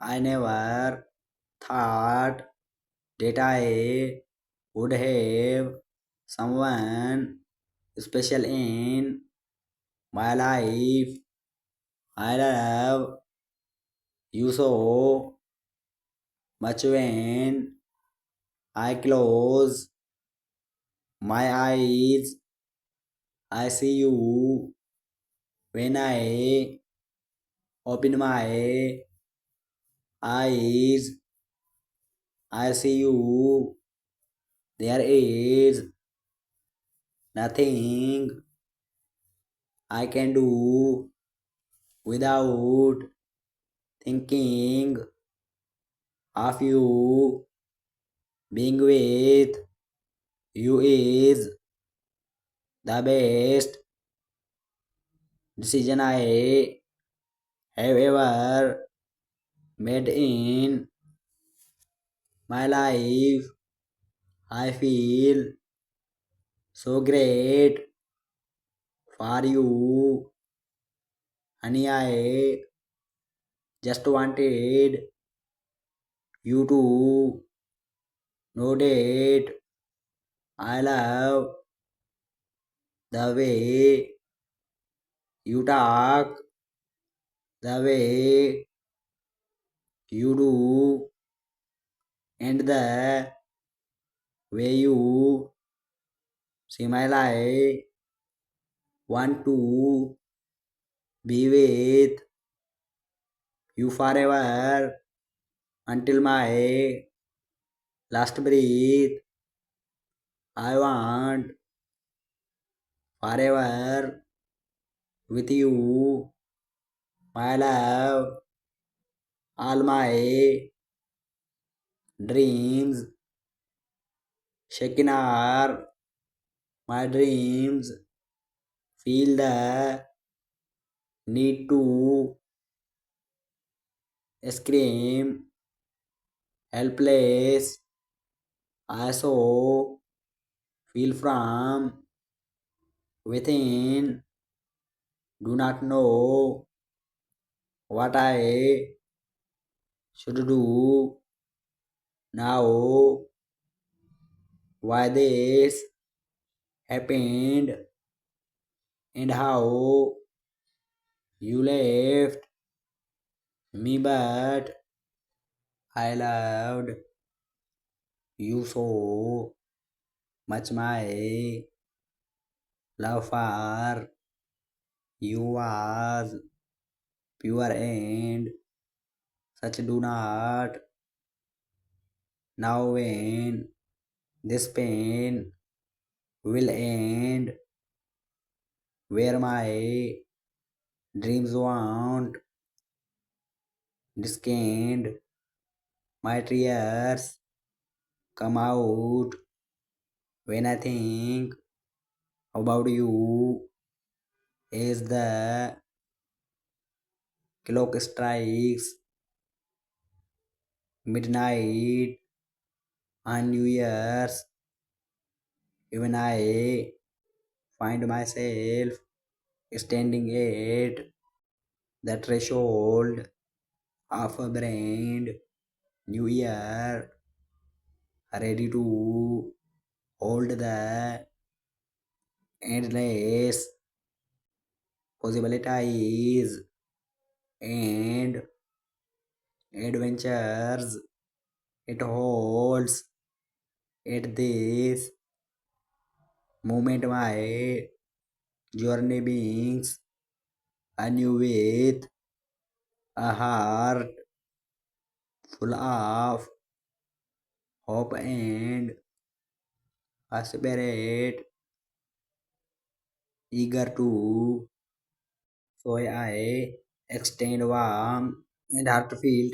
I never thought that I would have someone special in my life. I love you so much when I close my eyes. I see you when I open my eyes. I see you. There is nothing I can do without thinking of you. Being with you is the best decision I have ever made in my life. I feel so great for you, honey. I just wanted you to know that I love the way you talk, the way you do, and the way you see my life. Want to be with you forever until my last breath. I want forever with you, my love. All my dreams, Shekinah, my dreams feel the need to scream, helpless. I so feel from within. Do not know what I should do now. Why this happened and how you left me, but I loved you so much. My love for you was pure and such. Do not now when this pain will end, where my dreams won't discount, my tears come out when I think about you. As the clock strikes midnight on New Year's, even I find myself standing at the threshold of a brand new year, ready to hold the endless possibilities and adventures it holds. At this moment, my journey begins anew with a heart full of hope and a spirit eager to. So I extend warm and heartfelt